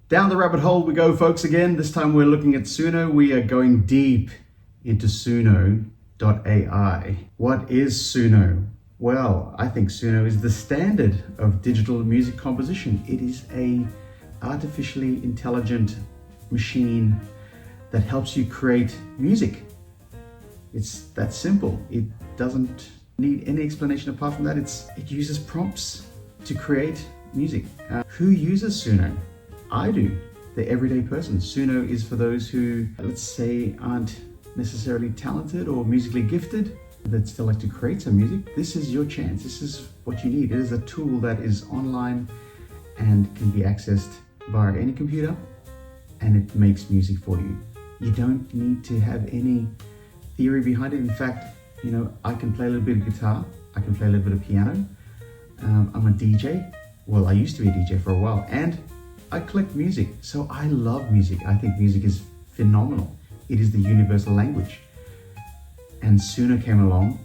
Down the rabbit hole we go, folks, again. This time we're looking at Suno. We are going deep into Suno AI. What is Suno? Well, I think Suno is the standard of digital music composition. It is a artificially intelligent machine that helps you create music. It's that simple. It doesn't need any explanation apart from that. It uses prompts to create music. Who uses Suno? I do, the everyday person. Suno is for those who, let's say, aren't necessarily talented or musically gifted, that still like to create some music. This is your chance. This is what you need. It is a tool that is online and can be accessed via any computer, and it makes music for you. You don't need to have any theory behind it. In fact, I can play a little bit of guitar. I can play a little bit of piano. I'm a DJ. Well, I used to be a DJ for a while, and I collect music. So I love music. I think music is phenomenal. It is the universal language. And Suno came along,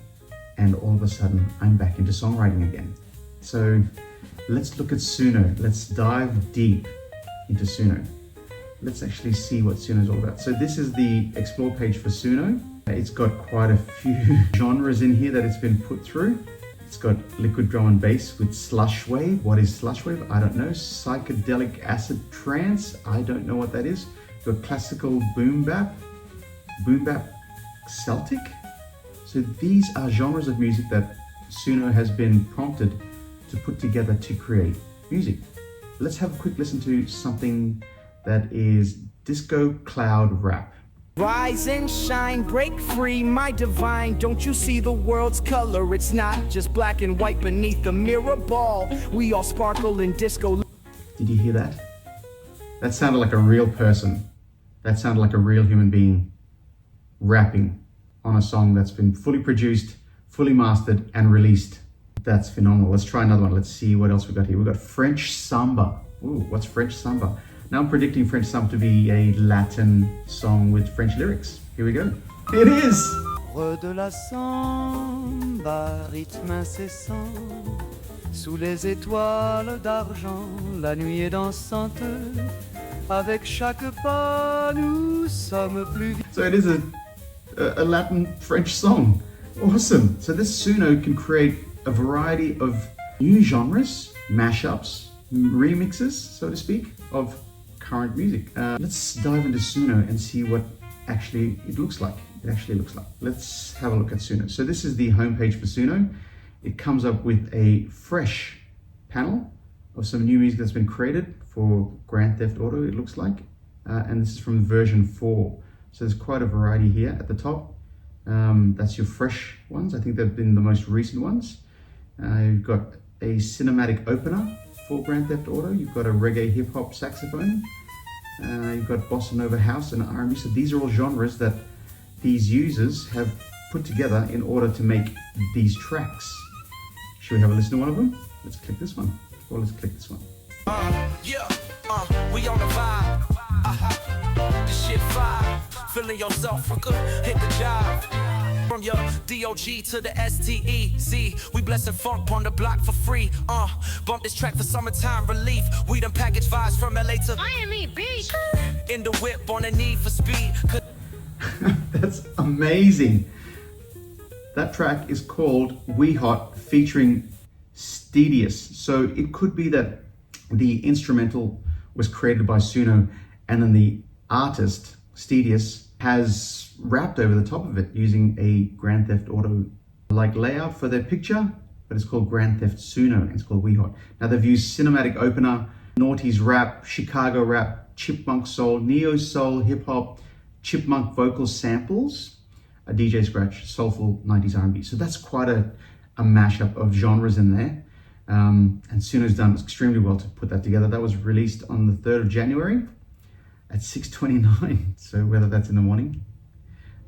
and all of a sudden I'm back into songwriting again. So let's look at Suno. Let's dive deep into Suno. Let's actually see what Suno is all about. So this is the explore page for Suno. It's got quite a few genres in here that it's been put through. It's got liquid drum and bass with slush wave. What is slush wave? I don't know. Psychedelic acid trance. I don't know what that is. You've got classical boom bap Celtic. So these are genres of music that Suno has been prompted to put together to create music. Let's have a quick listen to something that is disco cloud rap. Rise and shine, break free, my divine. Don't you see the world's color? It's not just black and white beneath the mirror ball. We all sparkle in disco. Did you hear that? That sounded like a real person. That sounded like a real human being rapping on a song that's been fully produced, fully mastered, and released. That's phenomenal. Let's try another one. Let's see what else we got here. We've got French Samba. Ooh, what's French Samba? Now I'm predicting French Samba to be a Latin song with French lyrics. Here we go. It is! De la samba, rythme incessant, sous les étoiles d'argent, la nuit est dansante, avec chaque pas nous sommes plus vite. So it is a Latin French song. Awesome. So this Suno can create a variety of new genres, mashups, remixes, so to speak, of current music. Let's dive into Suno and see what actually it looks like. Let's have a look at Suno. So this is the homepage for Suno. It comes up with a fresh panel of some new music that's been created for Grand Theft Auto, it looks like. And this is from version 4. So there's quite a variety here at the top. That's your fresh ones. I think they've been the most recent ones. You've got a cinematic opener for Grand Theft Auto. You've got a reggae hip hop saxophone. You've got bossa nova house and R&B. So these are all genres that these users have put together in order to make these tracks. Should we have a listen to one of them? Let's click this one. Or let's click this one. We on the vibe. This shit fire. Feeling yourself, hit the job. From your DOG to the STEZ, we blessing funk on the block for free. Bump this track for summertime relief. We done package vibes from LA to Miami Beach. In the whip on a need for speed. That's amazing. That track is called We Hot featuring Enthusiast. So it could be that the instrumental was created by Suno and then the artist, Enthusiast, has rapped over the top of it using a Grand Theft Auto like layout for their picture, but it's called Grand Theft Suno and it's called We Hot. Now they've used cinematic opener, noughties rap, Chicago rap, chipmunk soul, neo soul, hip hop, chipmunk vocal samples, a DJ scratch, soulful 90s R&B. So that's quite a mashup of genres in there. And Suno's done extremely well to put that together. That was released on the 3rd of January at 6:29. So whether that's in the morning,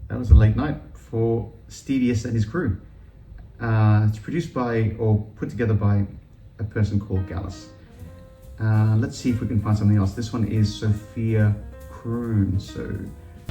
that was a late night for Enthusiast and his crew. It's produced by or put together by a person called Gallus. Let's see if we can find something else. This one is Sophia Kroon. So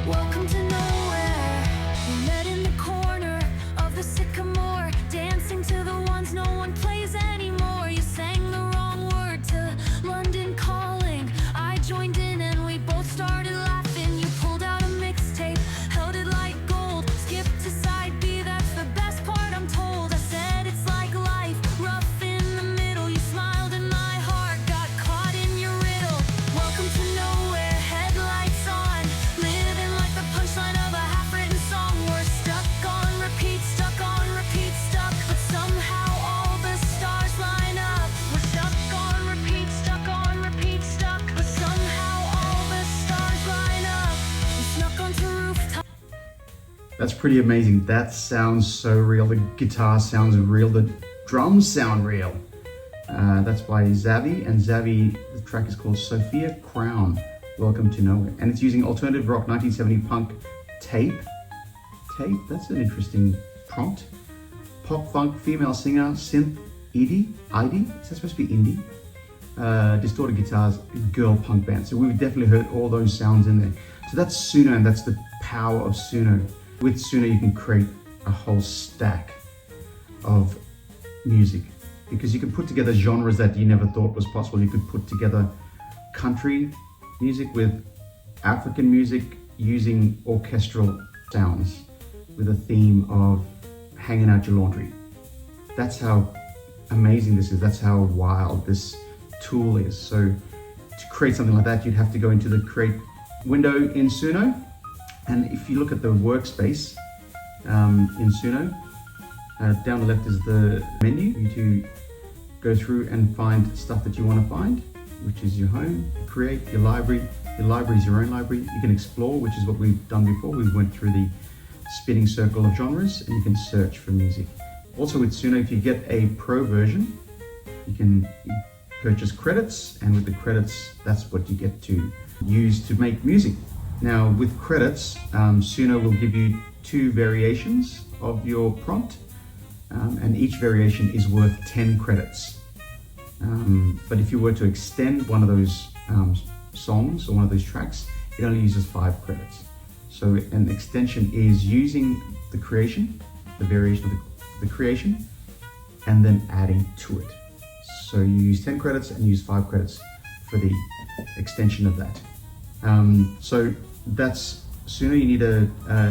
welcome to nowhere. We met in the corner of the sycamore, dancing to the ones no one plays anymore. You sang the wrong word to London calling. I joined in and we both started laughing. You pulled out a mixtape, held it like gold, skipped to side B, that's the best part I'm told. I said it's like life, rough in the middle. You smiled and my heart got caught in your riddle. Welcome to nowhere, headlights on, living like the punchline of a half-written song. We're stuck on repeat, stuck on repeat, stuck, but somehow all the stars line up. We're stuck on repeat, stuck on repeat, stuck, but somehow all the stars line up. We snuck onto rooftops. That's pretty amazing. That sounds so real. The guitar sounds real. The drums sound real. That's by Zavi, and Zavi, the track is called Sophia Crown, Welcome to Nowhere. And it's using alternative rock 1970 punk tape. Tape, that's an interesting prompt. Pop funk, female singer, synth, indie, is that supposed to be indie? Distorted guitars, girl punk band. So we've definitely heard all those sounds in there. So that's Suno, and that's the power of Suno. With Suno, you can create a whole stack of music because you can put together genres that you never thought was possible. You could put together country music with African music using orchestral sounds with a theme of hanging out your laundry. That's how amazing this is. That's how wild this tool is. So to create something like that, you'd have to go into the create window in Suno. And if you look at the workspace in Suno, down the left is the menu. You need to go through and find stuff that you want to find, which is your home, create, your library. Your library is your own library. You can explore, which is what we've done before. We went through the spinning circle of genres, and you can search for music. Also with Suno, if you get a pro version, you can purchase credits, and with the credits, that's what you get to use to make music. Now with credits, Suno will give you 2 variations of your prompt, and each variation is worth 10 credits. But if you were to extend one of those songs or one of those tracks, it only uses 5 credits. So an extension is using the creation, the variation of the creation, and then adding to it. So you use 10 credits and use 5 credits for the extension of that. So that's Suno. You need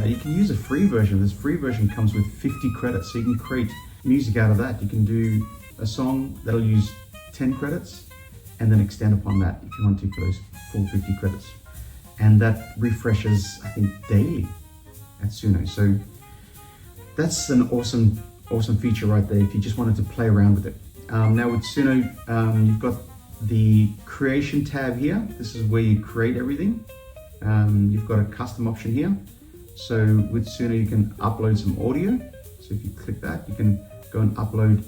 you can use a free version. This free version comes with 50 credits, so you can create music out of that. You can do a song that'll use 10 credits and then extend upon that if you want to for those full 50 credits. And that refreshes, I think, daily at Suno. So that's an awesome feature right there if you just wanted to play around with it. Now with Suno, you've got the creation tab here. This is where you create everything. You've got a custom option here. So with Suno, you can upload some audio. So if you click that, you can go and upload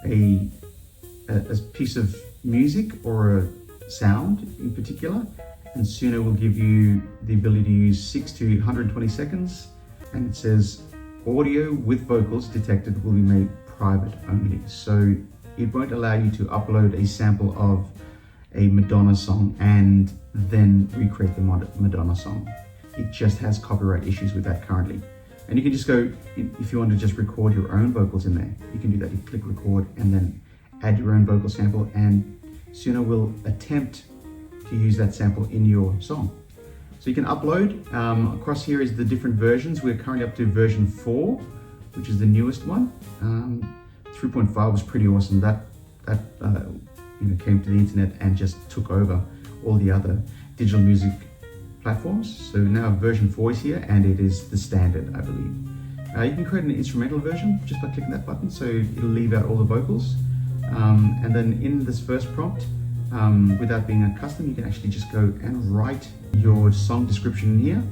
a piece of music or a sound in particular. And Suno will give you the ability to use 6 to 120 seconds. And it says audio with vocals detected will be made private only. So it won't allow you to upload a sample of a Madonna song and then recreate the Madonna song. It just has copyright issues with that currently. And you can just go, if you want to just record your own vocals in there, you can do that. You click record and then add your own vocal sample, and Suno will attempt to use that sample in your song. So you can upload. Across here is the different versions. We're currently up to version 4, which is the newest one. 3.5 was pretty awesome. That came to the internet and just took over all the other digital music platforms. So now version 4 is here, and it is the standard, I believe. You can create an instrumental version just by clicking that button, so it'll leave out all the vocals. And then in this first prompt, without being a custom, you can actually just go and write your song description in here.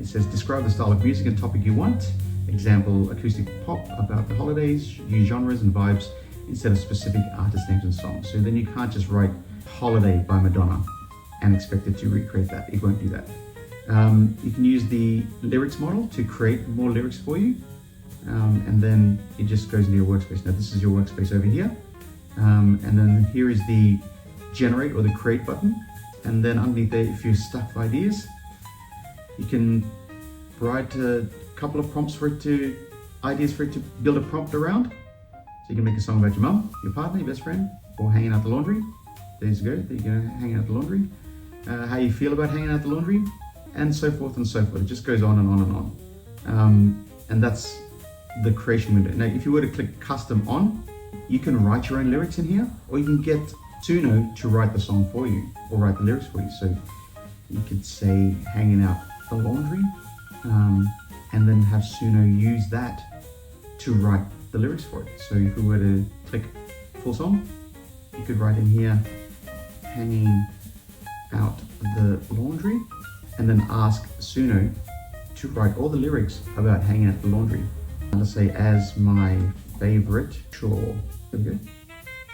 It says, describe the style of music and topic you want. Example, acoustic pop about the holidays. Use genres and vibes instead of specific artist names and songs. So then you can't just write Holiday by Madonna and expect it to recreate that. It won't do that. You can use the lyrics model to create more lyrics for you. And then it just goes into your workspace. Now this is your workspace over here. And then here is the generate or the create button. And then underneath there, if you're stuck with ideas, you can write a couple of prompts for it to, ideas for it to build a prompt around. So you can make a song about your mum, your partner, your best friend, or hanging out the laundry. There you go, hanging out the laundry. how you feel about hanging out the laundry, and so forth and so forth. It just goes on and on and on. And that's the creation window. Now, if you were to click custom on, you can write your own lyrics in here, or you can get Suno to write the song for you, or write the lyrics for you. So you could say hanging out the laundry, and then have Suno use that to write the lyrics for it. So if we were to click full song, you could write in here, hanging out the laundry, and then ask Suno to write all the lyrics about hanging out the laundry. Let's say, as my favorite chore. There we go.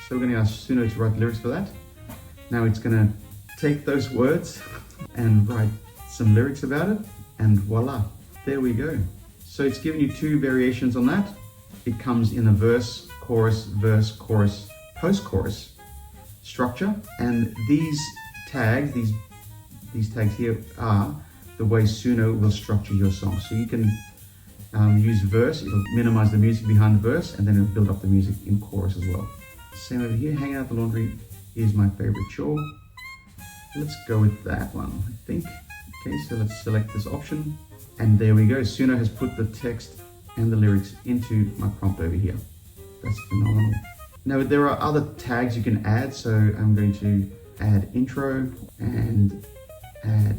So we're going to ask Suno to write the lyrics for that. Now it's going to take those words and write some lyrics about it, and voila, there we go. So it's given you two variations on that. It comes in a verse, chorus, post-chorus structure, and these tags, these tags here are the way Suno will structure your song. So you can use verse, it'll minimize the music behind the verse, and then it'll build up the music in chorus as well. Same over here, hanging out the laundry is my favorite chore. Let's go with that one, I think. Okay, so let's select this option, and there we go. Suno has put the text and the lyrics into my prompt over here. That's phenomenal. Now there are other tags you can add, so I'm going to add intro and add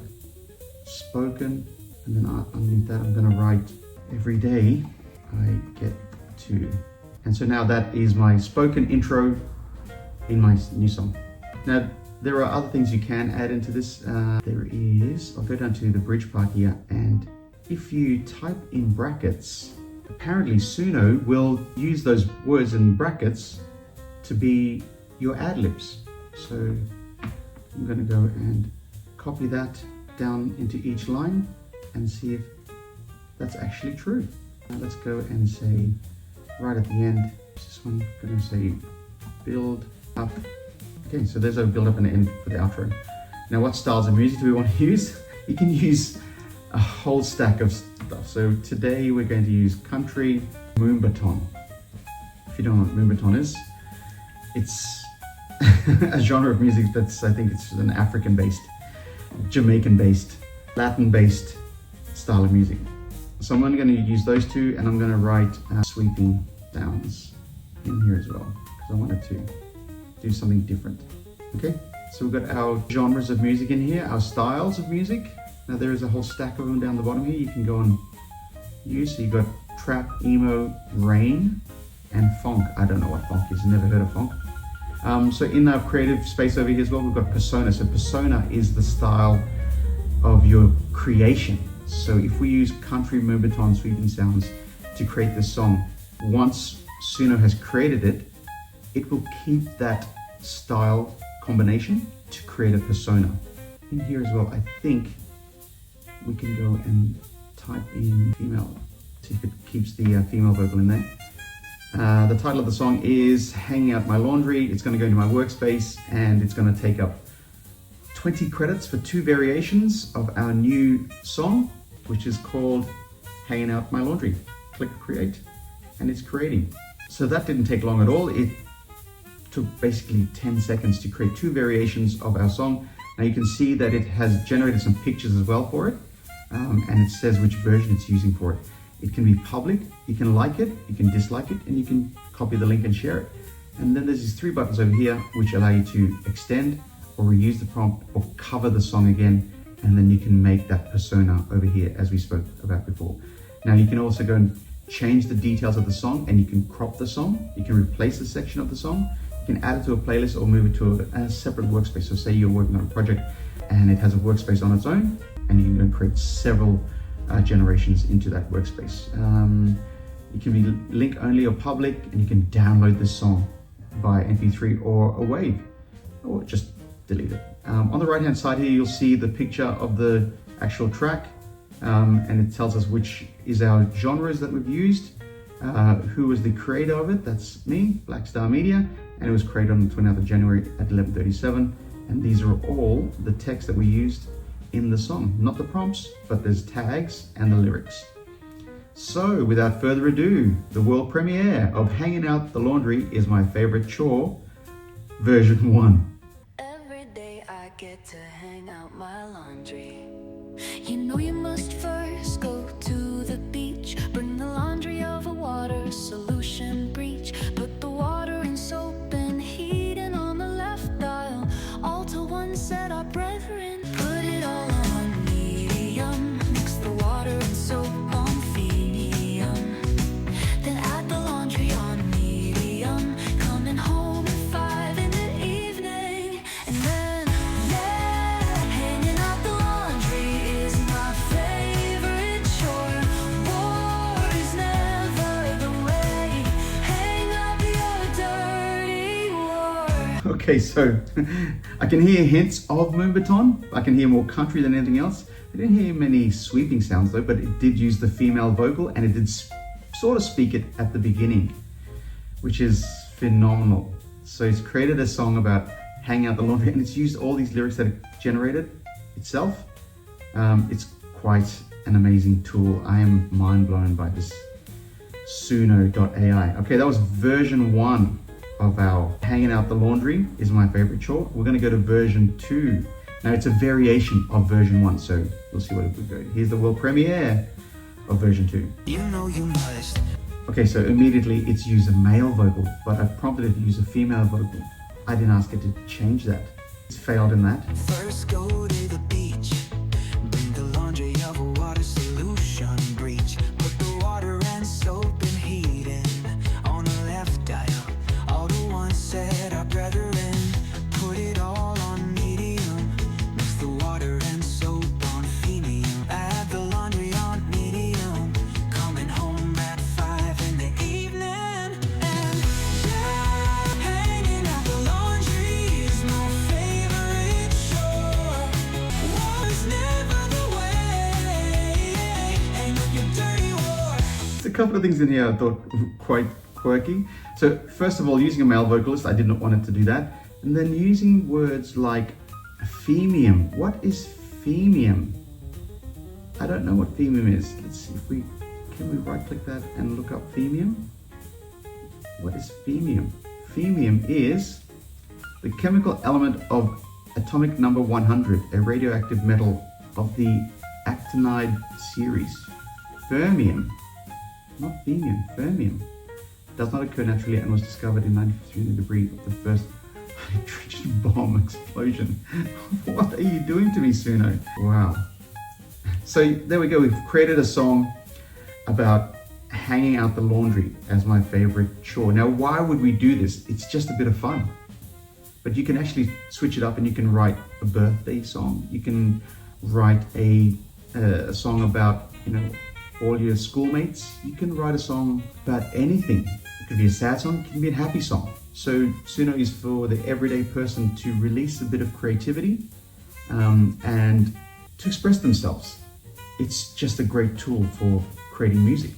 spoken, and then underneath that I'm going to write every day I get to. And so now that is my spoken intro in my new song. Now there are other things you can add into this. There is, I'll go down to the bridge part here, and if you type in brackets, apparently Suno will use those words in brackets to be your ad-libs. So I'm going to go and copy that down into each line and see if that's actually true. Now let's go and say right at the end, this one, I'm going to say build up. Okay, so there's a build up and end for the outro. Now what styles of music do we want to use? You can use a whole stack of stuff. So today we're going to use country moombaton. If you don't know what moombaton is, it's a genre of music that's, I think it's an African-based, Jamaican-based, Latin-based style of music. So I'm only going to use those two, and I'm going to write sweeping sounds in here as well, because I wanted to do something different. Okay, so we've got our genres of music in here, our styles of music. Now there is a whole stack of them down the bottom here you can go and use. So you've got trap, emo, rain, and funk. I don't know what funk is, never heard of funk. So in our creative space over here as well, we've got persona. So persona is the style of your creation. So if we use country moombaton sweeping sounds to create this song, once Suno has created it, it will keep that style combination to create a persona. In here as well, I think we can go and type in female, see if it keeps the female vocal in there. The title of the song is Hanging Out My Laundry. It's going to go into my workspace, and it's going to take up 20 credits for two variations of our new song, which is called Hanging Out My Laundry. Click create, and it's creating. So that didn't take long at all. It took basically 10 seconds to create two variations of our song. Now you can see that it has generated some pictures as well for it, and it says which version it's using for it. It can be public, you can like it, you can dislike it, and you can copy the link and share it. And then there's these three buttons over here which allow you to extend or reuse the prompt or cover the song again, and then you can make that persona over here as we spoke about before. Now you can also go and change the details of the song, and you can crop the song, you can replace a section of the song, you can add it to a playlist or move it to a separate workspace. So say you're working on a project and it has a workspace on its own, and you can go and create several generations into that workspace. It can be link only or public, and you can download this song by MP3 or a WAV, or just delete it. On the right hand side here, you'll see the picture of the actual track, and it tells us which is our genres that we've used, who was the creator of it. That's me, Black Star Media, and it was created on the 29th of January at 11:37. And these are all the text that we used in the song, not the prompts, but there's tags and the lyrics. So without further ado, the world premiere of Hanging Out the Laundry is My Favorite Chore, version 1. Every day I get to hang out my laundry. You know you must first go to the beach, bring the laundry over water, solution breach. Put the water in soap and heat, and on the left dial, all to one set our brethren. Put it all on medium, mix the water and soap on medium. Then add the laundry on medium, coming home at 5 in the evening. And then, yeah, hanging out the laundry is my favorite chore. War is never the way, hang up your dirty war. Okay, so I can hear hints of Moonbaton. I can hear more country than anything else. I didn't hear many sweeping sounds though, but it did use the female vocal, and it did sort of speak it at the beginning, which is phenomenal. So it's created a song about hanging out the laundry, and it's used all these lyrics that it generated itself. It's quite an amazing tool. I am mind blown by this Suno AI. Okay, that was version 1 of our hanging out the laundry is my favorite chore. We're going to go to version 2. Now it's a variation of version 1, so we'll see what it would go. Here's the world premiere of version 2. You know you must. Okay, so immediately it's used a male vocal, but I prompted it to use a female vocal. I didn't ask it to change that. It's failed in that. First go to the beach, bring the laundry over water, solution breach. Put the water and soap and heat in, on the left dial, all to one set our brethren. Put it all on medium, mix the water and soap on medium. Add the laundry on medium, coming home at 5 in the evening. And yeah, hanging out the laundry is my favorite chore. War's never the way, hang up your dirty war. There's a couple of things in here I thought were quite quirky. So first of all, using a male vocalist, I did not want it to do that. And then using words like phemium. What is phemium? I don't know what phemium is. Let's see if can we right click that and look up phemium? What is phemium? Phemium is the chemical element of atomic number 100, a radioactive metal of the actinide series. Fermium, not phemium, fermium. Does not occur naturally and was discovered in 1953 in the debris of the first hydrogen bomb explosion. What are you doing to me, Suno? Wow. So there we go. We've created a song about hanging out the laundry as my favorite chore. Now, why would we do this? It's just a bit of fun. But you can actually switch it up, and you can write a birthday song. You can write a song about, all your schoolmates. You can write a song about anything. It could be a sad song, it can be a happy song. So Suno is for the everyday person to release a bit of creativity and to express themselves. It's just a great tool for creating music.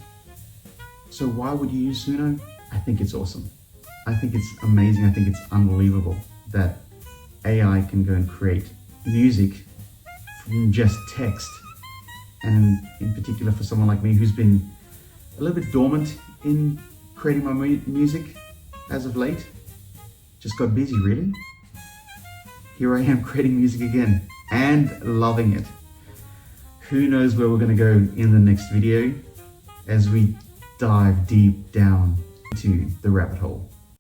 So why would you use Suno? I think it's awesome. I think it's amazing. I think it's unbelievable that AI can go and create music from just text. And in particular for someone like me who's been a little bit dormant in creating my music as of late, just got busy really. Here I am creating music again and loving it. Who knows where we're going to go in the next video as we dive deep down into the rabbit hole.